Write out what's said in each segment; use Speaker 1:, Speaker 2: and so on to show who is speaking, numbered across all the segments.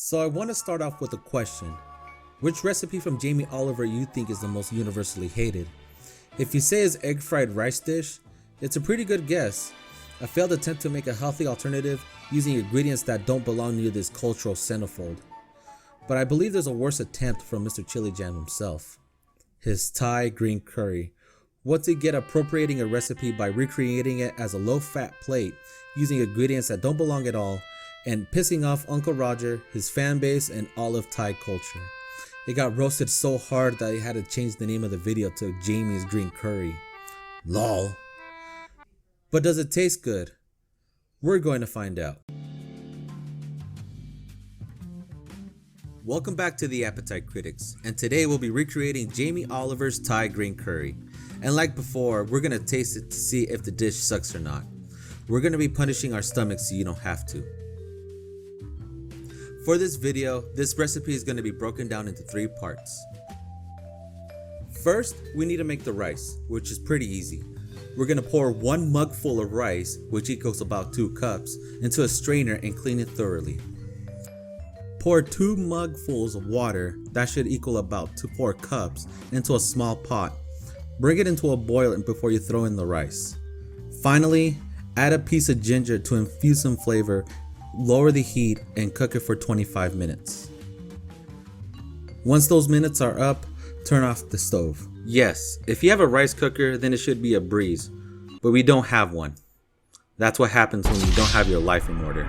Speaker 1: So I want to start off with a question. Which recipe from Jaime Oliver you think is the most universally hated? If you say his egg fried rice dish, it's a pretty good guess. A failed attempt to make a healthy alternative using ingredients that don't belong near this cultural centerfold. But I believe there's a worse attempt from Mr. Chili Jam himself. His Thai green curry. Once again appropriating a recipe by recreating it as a low-fat plate using ingredients that don't belong at all and pissing off Uncle Roger, his fan base, and all of Thai culture. It got roasted so hard that he had to change the name of the video to Jamie's Green Curry. LOL. But does it taste good? We're going to find out. Welcome back to the Appetite Critics, and today we'll be recreating Jaime Oliver's Thai green curry. And like before, we're going to taste it to see if the dish sucks or not. We're going to be punishing our stomachs so you don't have to. For this video, this recipe is going to be broken down into 3 parts. First, we need to make the rice, which is pretty easy. We're going to pour 1 mug full of rice, which equals about 2 cups, into a strainer and clean it thoroughly. Pour 2 mugfuls of water, that should equal about 4 cups, into a small pot. Bring it into a boil before you throw in the rice. Finally, add a piece of ginger to infuse some flavor. Lower the heat and cook it for 25 minutes. Once those minutes are up, turn off the stove. Yes, if you have a rice cooker, then it should be a breeze, but we don't have one. That's what happens when you don't have your life in order.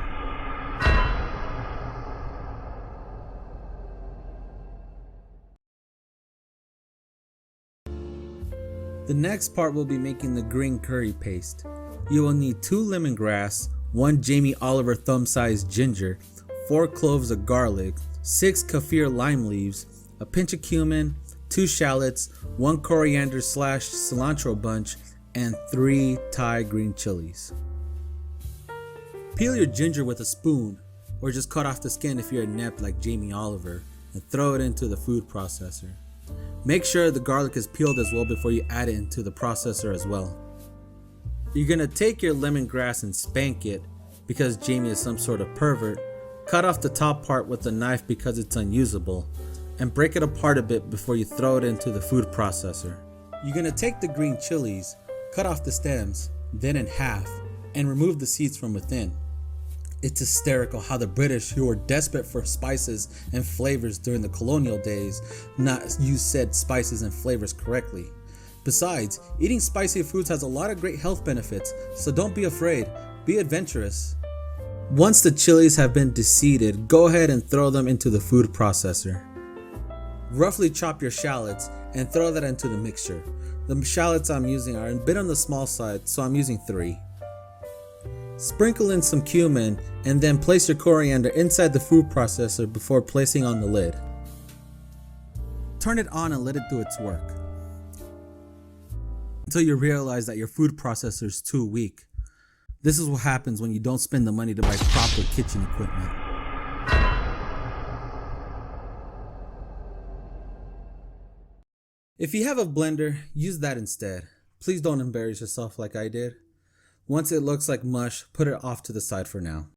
Speaker 1: The next part will be making the green curry paste. You will need 2 lemongrass, 1 Jaime Oliver thumb-sized ginger, 4 cloves of garlic, 6 kaffir lime leaves, a pinch of cumin, 2 shallots, 1 coriander / cilantro bunch, and 3 Thai green chilies. Peel your ginger with a spoon, or just cut off the skin if you're inept like Jaime Oliver, and throw it into the food processor. Make sure the garlic is peeled as well before you add it into the processor as well. You're gonna take your lemongrass and spank it because Jamie is some sort of pervert. Cut off the top part with a knife because it's unusable, and break it apart a bit before you throw it into the food processor. You're gonna take the green chilies, cut off the stems, then in half, and remove the seeds from within. It's hysterical how the British, who were desperate for spices and flavors during the colonial days, not use said spices and flavors correctly. Besides, eating spicy foods has a lot of great health benefits, so don't be afraid, be adventurous. Once the chilies have been deseeded, go ahead and throw them into the food processor. Roughly chop your shallots and throw that into the mixture. The shallots I'm using are a bit on the small side, so I'm using 3. Sprinkle in some cumin and then place your coriander inside the food processor before placing on the lid. Turn it on and let it do its work until you realize that your food processor is too weak. This is what happens when you don't spend the money to buy proper kitchen equipment. If you have a blender, use that instead. Please don't embarrass yourself like I did. Once it looks like mush, put it off to the side for now.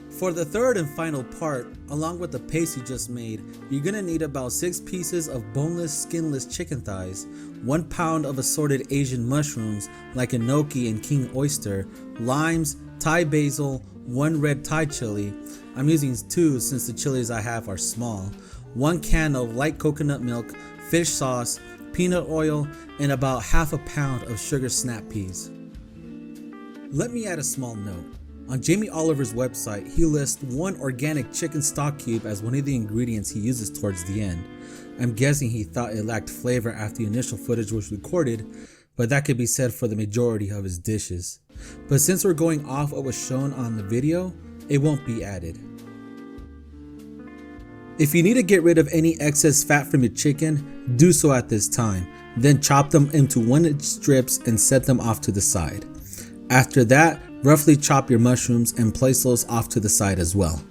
Speaker 1: For the third and final part, along with the paste you just made, you're gonna need about 6 pieces of boneless, skinless chicken thighs, 1 pound of assorted Asian mushrooms like enoki and king oyster, limes, Thai basil, 1 red Thai chili, I'm using 2 since the chilies I have are small, 1 can of light coconut milk, fish sauce, peanut oil, and about half a pound of sugar snap peas. Let me add a small note. On Jaime Oliver's website, he lists 1 organic chicken stock cube as one of the ingredients he uses towards the end. I'm guessing he thought it lacked flavor after the initial footage was recorded, but that could be said for the majority of his dishes. But since we're going off what was shown on the video, it won't be added. If you need to get rid of any excess fat from your chicken, do so at this time. Then chop them into 1-inch strips and set them off to the side. After that, roughly chop your mushrooms and place those off to the side as well.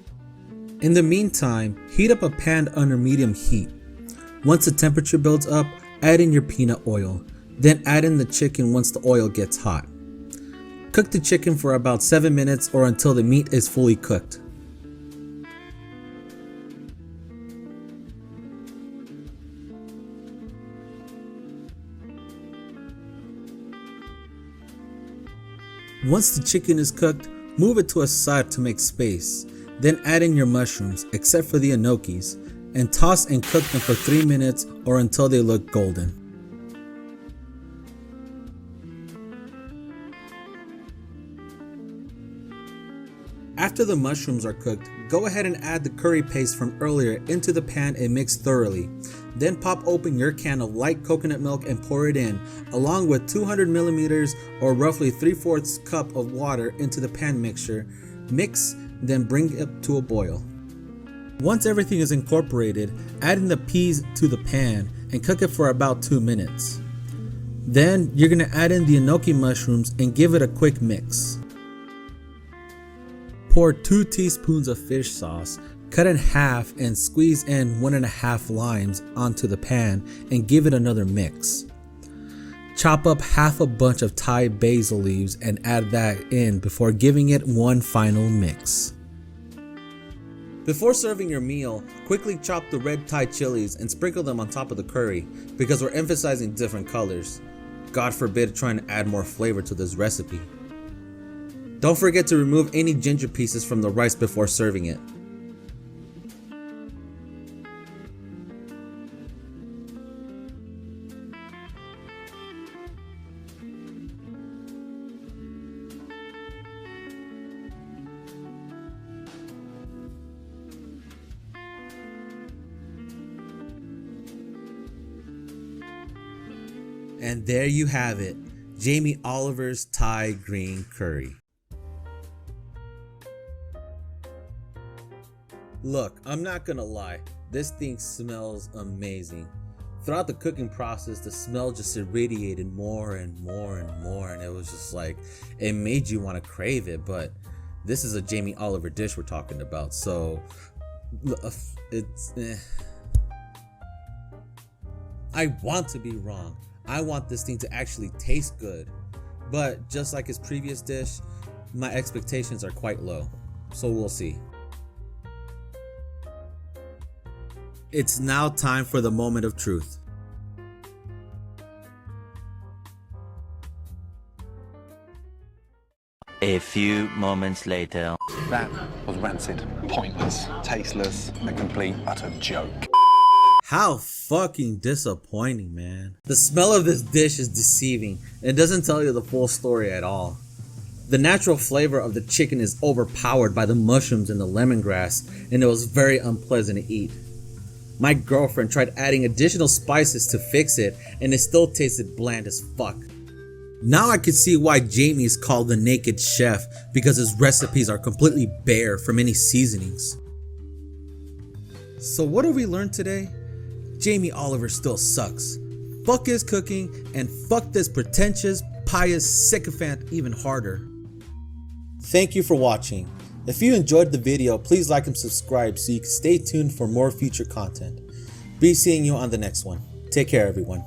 Speaker 1: In the meantime, heat up a pan under medium heat. Once the temperature builds up, add in your peanut oil. Then add in the chicken once the oil gets hot. Cook the chicken for about 7 minutes or until the meat is fully cooked. Once the chicken is cooked, move it to a side to make space. Then add in your mushrooms, except for the enokis, and toss and cook them for 3 minutes or until they look golden. After the mushrooms are cooked, go ahead and add the curry paste from earlier into the pan and mix thoroughly. Then pop open your can of light coconut milk and pour it in, along with 200 milliliters or roughly 3/4 cup of water into the pan mixture. Mix, then bring it to a boil. Once everything is incorporated, add in the peas to the pan and cook it for about 2 minutes. Then you're going to add in the enoki mushrooms and give it a quick mix. Pour 2 teaspoons of fish sauce, cut in half and squeeze in 1.5 limes onto the pan and give it another mix. Chop up half a bunch of Thai basil leaves and add that in before giving it one final mix. Before serving your meal, quickly chop the red Thai chilies and sprinkle them on top of the curry because we're emphasizing different colors. God forbid trying to add more flavor to this recipe. Don't forget to remove any ginger pieces from the rice before serving it. And there you have it, Jaime Oliver's Thai green curry. Look, I'm not gonna lie, this thing smells amazing. Throughout the cooking process, the smell just irradiated more and more and more, and it was just like, it made you want to crave it. But this is a Jaime Oliver dish we're talking about, so it's I want to be wrong. I want this thing to actually taste good, but just like his previous dish, my expectations are quite low, so we'll see. It's now time for the moment of truth.
Speaker 2: A few moments later.
Speaker 3: That was rancid, pointless, tasteless, a complete utter joke.
Speaker 1: How fucking disappointing, man. The smell of this dish is deceiving. It doesn't tell you the full story at all. The natural flavor of the chicken is overpowered by the mushrooms and the lemongrass, and it was very unpleasant to eat. My girlfriend tried adding additional spices to fix it, and it still tasted bland as fuck. Now I can see why Jaime is called the Naked Chef, because his recipes are completely bare from any seasonings. So what have we learned today? Jaime Oliver still sucks. Fuck his cooking, and fuck this pretentious, pious sycophant even harder. Thank you for watching. If you enjoyed the video, please like and subscribe so you can stay tuned for more future content. Be seeing you on the next one. Take care, everyone.